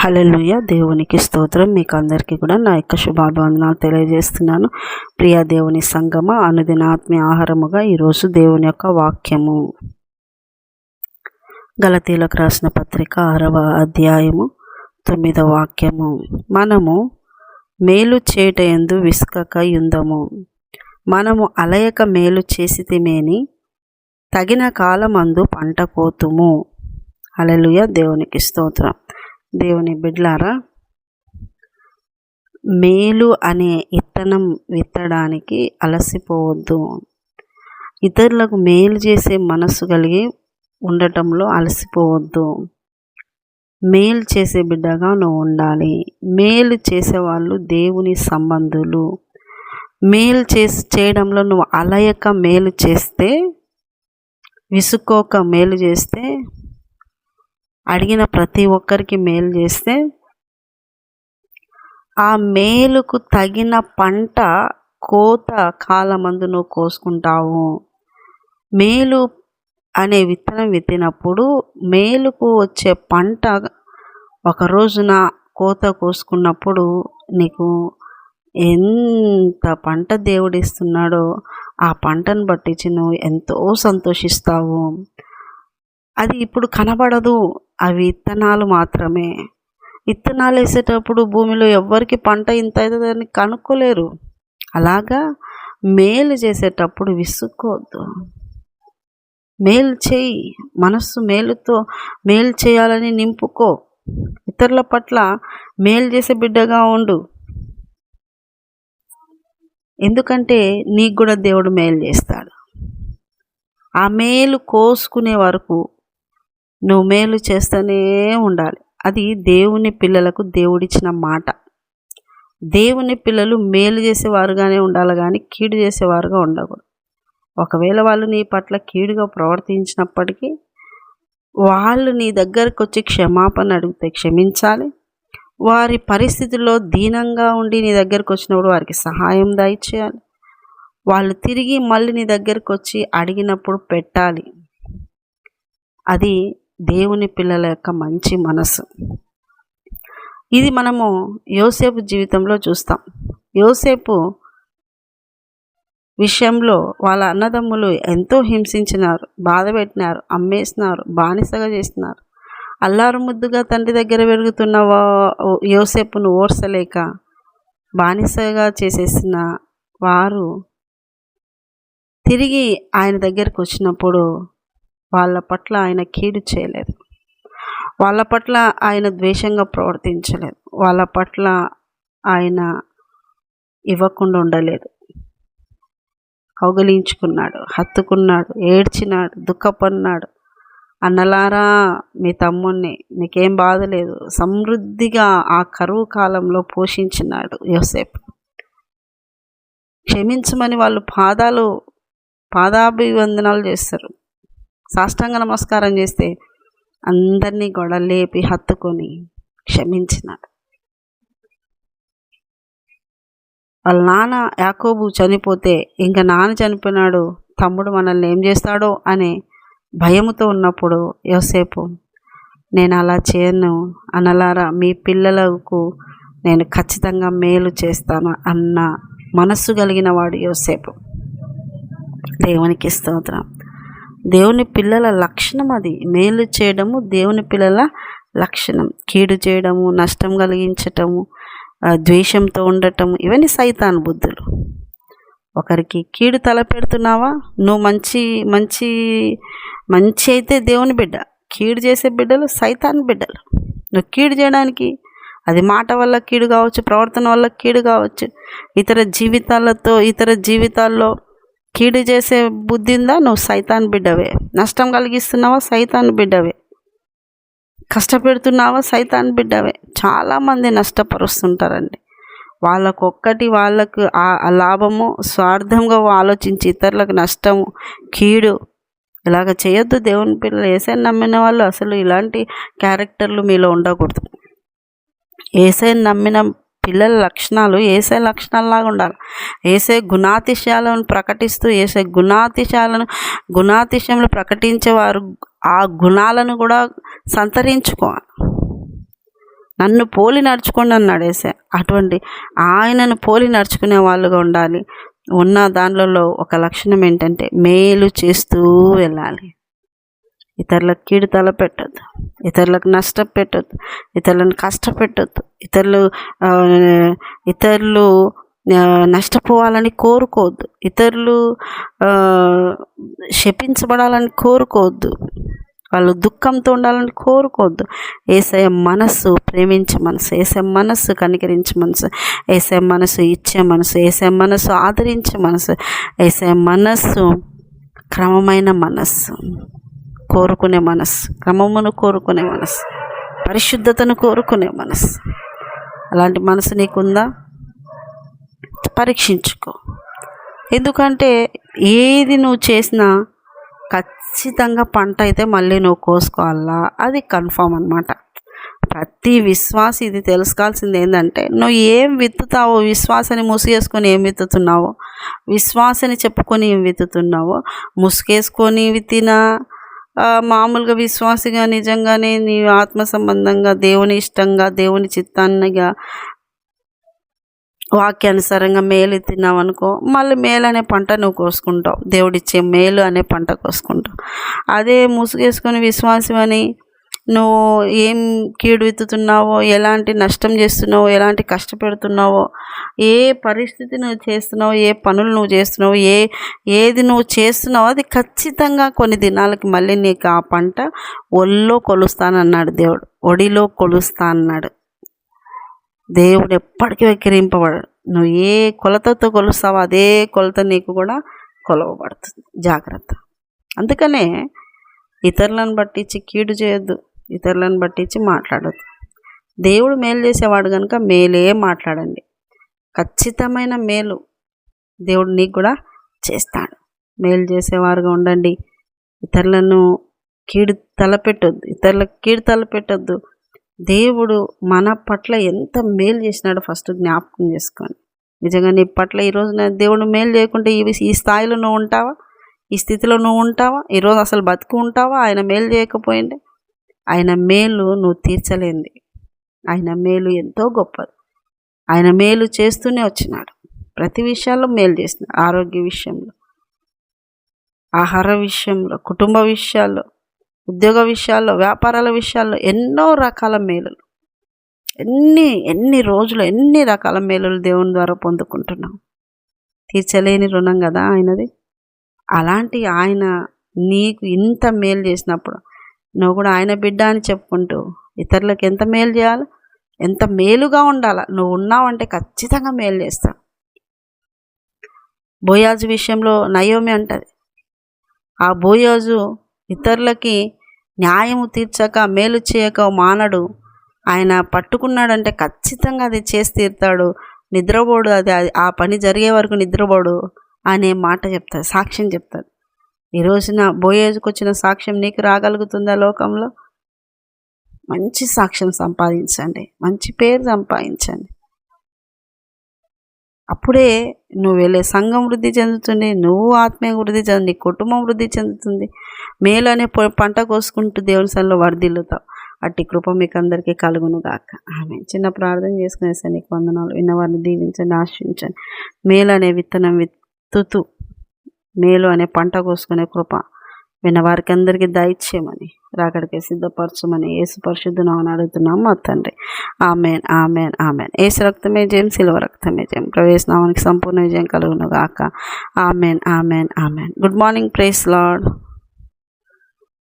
హల్లెలూయా. దేవునికి స్తోత్రం. మీకు అందరికీ కూడా నా యొక్క శుభాభివందనాలు తెలియజేస్తున్నాను. ప్రియ దేవుని సంగమ, అనుదిన ఆత్మీయ ఆహారముగా ఈరోజు దేవుని యొక్క వాక్యము గలతీలకు రాసిన పత్రిక 6వ అధ్యాయము 9వ వాక్యము. మనము మేలు చేయుటయందు విసుకక యుందము, మనము అలయక మేలు చేసితిమేని తగిన కాలమందు పంట కోతుము. హల్లెలూయా. దేవునికి స్తోత్రం. దేవుని బిడ్లారా, మేలు అనే ఇత్తనం విత్తడానికి అలసిపోవద్దు. ఇతరులకు మేలు చేసే మనస్సు కలిగి ఉండటంలో అలసిపోవద్దు. మేలు చేసే బిడ్డగా నువ్వు ఉండాలి. మేలు చేసేవాళ్ళు దేవుని సంబంధులు. మేలు చేయడంలో నువ్వు అలయక మేలు చేస్తే, విసుక్కోక మేలు చేస్తే, అడిగిన ప్రతి ఒక్కరికి మేలు చేస్తే ఆ మేలుకు తగిన పంట కోత కాలమందు నువ్వు కోసుకుంటావు. మేలు అనే విత్తనం విత్తినప్పుడు మేలుకు వచ్చే పంట ఒక రోజున కోత కోసుకున్నప్పుడు నీకు ఎంత పంట దేవుడిస్తున్నాడో ఆ పంటను బట్టించి నువ్వు ఎంతో సంతోషిస్తావు. అది ఇప్పుడు కనబడదు, అవి విత్తనాలు మాత్రమే. విత్తనాలు వేసేటప్పుడు భూమిలో ఎవ్వరికి పంట ఇంత అవుతుందని కనుక్కోలేరు. అలాగా మేలు చేసేటప్పుడు విసుక్కోవద్దు. మేలు చేయి, మనస్సు మేలుతో మేలు చేయాలని నింపుకో. ఇతరుల పట్ల మేలు చేసే బిడ్డగా ఉండు. ఎందుకంటే నీకు కూడా దేవుడు మేలు చేస్తాడు. ఆ మేలు కోసుకునే వరకు నువ్వు మేలు చేస్తూనే ఉండాలి. అది దేవుని పిల్లలకు దేవుడిచ్చిన మాట. దేవుని పిల్లలు మేలు చేసేవారుగానే ఉండాలి కానీ కీడు చేసేవారుగా ఉండకూడదు. ఒకవేళ వాళ్ళు నీ పట్ల కీడుగా ప్రవర్తించినప్పటికీ వాళ్ళు నీ దగ్గరకు వచ్చి క్షమాపణ అడిగితే క్షమించాలి. వారి పరిస్థితుల్లో దీనంగా ఉండి నీ దగ్గరకు వచ్చినప్పుడు వారికి సహాయం దయచేయాలి. వాళ్ళు తిరిగి మళ్ళీ నీ దగ్గరకు వచ్చి అడిగినప్పుడు పెట్టాలి. అది దేవుని పిల్లల యొక్క మంచి మనసు. ఇది మనము యోసేపు జీవితంలో చూస్తాం. యోసేపు విషయంలో వాళ్ళ అన్నదమ్ములు ఎంతో హింసించినారు, బాధ పెట్టినారు, అమ్మేసినారు, బానిసగా చేసినారు. అల్లారు ముద్దుగా తండ్రి దగ్గర పెరుగుతున్న యోసేపును ఓర్చలేక బానిసగా చేసేసిన వారు తిరిగి ఆయన దగ్గరకు వచ్చినప్పుడు వాళ్ళ పట్ల ఆయన కీడు చేయలేదు. వాళ్ళ పట్ల ఆయన ద్వేషంగా ప్రవర్తించలేదు. వాళ్ళ పట్ల ఆయన ఇవ్వకుండా ఉండలేదు. కౌగిలించుకున్నాడు, హత్తుకున్నాడు, ఏడ్చినాడు, దుఃఖపడినాడు. అన్నలారా, మీ తమ్ముణ్ణి, మీకేం బాధ లేదు, సమృద్ధిగా ఆ కరువు కాలంలో పోషించినాడు యోసేపు. క్షమించమని వాళ్ళు పాదాభివందనాలు చేస్తారు. సాష్టాంగ నమస్కారం చేస్తే అందరినీ గొడవలేపి హత్తుకొని క్షమించినాడు. వాళ్ళ నాన్న యాకోబు చనిపోతే ఇంకా నాన్న చనిపోయినాడు, తమ్ముడు మనల్ని ఏం చేస్తాడో అనే భయముతో ఉన్నప్పుడు యోసేపు, నేను అలా చేయను అన్నలారా, మీ పిల్లలకు నేను ఖచ్చితంగా మేలు చేస్తాను అన్న మనస్సు కలిగిన వాడు యోసేపు. దేవునికి స్తోత్రం. దేవుని పిల్లల లక్షణం అది. మేలు చేయడము దేవుని పిల్లల లక్షణం. కీడు చేయడము, నష్టం కలిగించటము, ద్వేషంతో ఉండటము, ఇవన్నీ సైతాను బుద్ధులు. ఒకరికి కీడు తలపెడుతున్నావా, నువ్వు మంచి అయితే దేవుని బిడ్డ. కీడు చేసే బిడ్డలు సైతాను బిడ్డలు. నువ్వు కీడు చేయడానికి, అది మాట వల్ల కీడు కావచ్చు, ప్రవర్తన వల్ల కీడు కావచ్చు, ఇతర జీవితాల్లో కీడు చేసే బుద్ధి ఉందా, నువ్వు సైతాన్ బిడ్డవే. నష్టం కలిగిస్తున్నావా, సైతాన్ బిడ్డవే. కష్టపెడుతున్నావా, సైతాన్ బిడ్డవే. చాలామంది నష్టపరుస్తుంటారండి. వాళ్ళకు ఆ లాభము స్వార్థంగా ఆలోచించి ఇతరులకు నష్టము, కీడు ఇలాగ చేయొద్దు. దేవుని పిల్లలు, యేసయ్యను నమ్మిన వాళ్ళు అసలు ఇలాంటి క్యారెక్టర్లు మీలో ఉండకూడదు. యేసయ్యను నమ్మిన పిల్లల లక్షణాలు యేసయ్య లక్షణాలలాగా ఉండాలి. యేసయ్య గుణాతిశయాలను ప్రకటిస్తూ గుణాతిశయంలో ప్రకటించేవారు ఆ గుణాలను కూడా సంతరించుకోవాలి. నన్ను పోలి నడుచుకోండి అన్నాడు యేసయ్య. అటువంటి ఆయనను పోలి నడుచుకునే వాళ్ళుగా ఉండాలి. ఉన్న దానిలో ఒక లక్షణం ఏంటంటే మేలు చేస్తూ వెళ్ళాలి. ఇతరులకు కీడు తలపెట్టద్దు, ఇతరులకు నష్టం పెట్టద్దు, ఇతరులను కష్టపెట్టద్దు, ఇతరులు నష్టపోవాలని కోరుకోవద్దు, ఇతరులు శపించబడాలని కోరుకోవద్దు, వాళ్ళు దుఃఖంతో ఉండాలని కోరుకోవద్దు. యేసయ్య మనస్సు ప్రేమించే మనసు, యేసయ్య మనస్సు కనికరించే మనసు, యేసయ్య మనసు ఇచ్చే మనసు, యేసయ్య మనసు ఆదరించే మనసు, యేసయ్య మనస్సు క్రమమైన మనస్సు, కోరుకునే మనస్సు, క్రమమును కోరుకునే మనస్సు, పరిశుద్ధతను కోరుకునే మనస్సు. అలాంటి మనసు నీకుందా? పరీక్షించుకో. ఎందుకంటే ఏది నువ్వు చేసినా ఖచ్చితంగా పంట అయితే మళ్ళీ నువ్వు కోసుకోవాలా, అది కన్ఫామ్ అన్నమాట. ప్రతి విశ్వాసి ఇది తెలుసుకోవాల్సింది ఏంటంటే, నువ్వు ఏం విత్తుతావో, విశ్వాసాన్ని ముసుగేసుకొని ఏం విత్తుతున్నావో, విశ్వాసాన్ని చెప్పుకొని ఏం విత్తుతున్నావో, ముసుగేసుకొని విత్తినా మామూలుగా విశ్వాసిగా నిజంగానే నీ ఆత్మ సంబంధంగా దేవుని ఇష్టంగా దేవుని చిత్తాన్నిగా వాక్యానుసారంగా మేలు తిన్నావు అనుకో, మళ్ళీ మేలు అనే పంట నువ్వు కోసుకుంటావు, దేవుడిచ్చే మేలు అనే పంట కోసుకుంటావు. అదే ముసుగేసుకొని విశ్వాసం అని నువ్వు ఏం కీడు విత్తుతున్నావో, ఎలాంటి నష్టం చేస్తున్నావో, ఎలాంటి కష్టపెడుతున్నావో, ఏ పరిస్థితి నువ్వు చేస్తున్నావో, ఏ పనులు నువ్వు చేస్తున్నావో, ఏది నువ్వు చేస్తున్నావో అది ఖచ్చితంగా కొన్ని దినాలకి మళ్ళీ నీకు ఆ పంట ఒళ్ళో కొలుస్తానన్నాడు దేవుడు, ఒడిలో కొలుస్తా అన్నాడు. దేవుడు ఎప్పటికీ వెక్కిరింపబడడు. నువ్వు ఏ కొలతతో కొలుస్తావో అదే కొలత నీకు కూడా కొలవబడుతుంది. జాగ్రత్త. అందుకనే ఇతరులను పట్టించి కీడు చేయొద్దు, ఇతరులను పట్టించి మాట్లాడద్దు. దేవుడు మేలు చేసేవాడు కనుక మేలే మాట్లాడండి. ఖచ్చితమైన మేలు దేవుడు నీకు కూడా చేస్తాడు. మేలు చేసేవారుగా ఉండండి. ఇతరులకు కీడు తలపెట్టొద్దు. దేవుడు మన పట్ల ఎంత మేలు చేసినాడో ఫస్ట్ జ్ఞాపకం చేసుకోండి. నిజంగా నీ పట్ల ఈరోజు దేవుడు మేలు చేయకుంటే ఈ స్థాయిలో నువ్వు ఉంటావా? ఈ స్థితిలో నువ్వు ఉంటావా? ఈరోజు అసలు బతుకు ఉంటావా ఆయన మేలు చేయకపోయింది? ఆయన మేలు నువ్వు తీర్చలేంది. ఆయన మేలు ఎంతో గొప్పది. ఆయన మేలు చేస్తూనే వచ్చినాడు. ప్రతి విషయాల్లో మేలు చేసినాడు. ఆరోగ్య విషయంలో, ఆహార విషయంలో, కుటుంబ విషయాల్లో, ఉద్యోగ విషయాల్లో, వ్యాపారాల విషయాల్లో ఎన్నో రకాల మేలులు, ఎన్ని రోజులు ఎన్ని రకాల మేలులు దేవుని ద్వారా పొందుకుంటున్నాం. తీర్చలేని రుణం కదా ఆయనది. అలాంటి ఆయన నీకు ఇంత మేలు చేసినప్పుడు నువ్వు కూడా ఆయన బిడ్డ అని చెప్పుకుంటూ ఇతరులకు ఎంత మేలు చేయాలి, ఎంత మేలుగా ఉండాలి. నువ్వు ఉన్నావంటే ఖచ్చితంగా మేలు చేస్తావు. బోయాజు విషయంలో నయోమి అంటది, ఆ బోయాజు ఇతరులకి న్యాయము తీర్చక మేలు చేయక మానడు. ఆయన పట్టుకున్నాడంటే ఖచ్చితంగా అది చేసి తీరుతాడు. నిద్రపోడు, అది ఆ పని జరిగే వరకు నిద్రపోడు అనే మాట చెప్తాడు, సాక్ష్యం చెప్తాడు. ఈ రోజున బోయేజుకు వచ్చిన సాక్ష్యం నీకు రాగలుగుతుందా? లోకంలో మంచి సాక్ష్యం సంపాదించండి, మంచి పేరు సంపాదించండి. అప్పుడే నువ్వు వెళ్ళే సంఘం వృద్ధి చెందుతుంది, నువ్వు ఆత్మీయ వృద్ధి చెంది, నీ కుటుంబం వృద్ధి చెందుతుంది. మేలు అనే పంట కోసుకుంటూ దేవుని సన్నిధిలో వర్ధిల్లుతావు. అట్టి కృప మీకు అందరికీ కలుగును గాక. ఆమేన్. చిన్న ప్రార్థన చేసుకునేసాను. నీకు వందనాలు. విన్నవారిని దీవించండి, ఆశించండి. మేలు అనే విత్తనం విత్తుతూ మేలు అనే పంట కోసుకునే కృప విన్నవారికి అందరికీ దయచేయమని, రాకడికి సిద్ధపరచమని యేసు పరిశుద్ధ నామమున అడుగుతున్నాం మా తండ్రి. ఆమేన్, ఆమేన్, ఆమేన్. యేసు రక్తమే జయం, సిలువ రక్తమే జయం. ప్రవేశ నామానికి సంపూర్ణ విజయం కలుగును గాక. Amen, amen, amen. Good morning. Praise lord.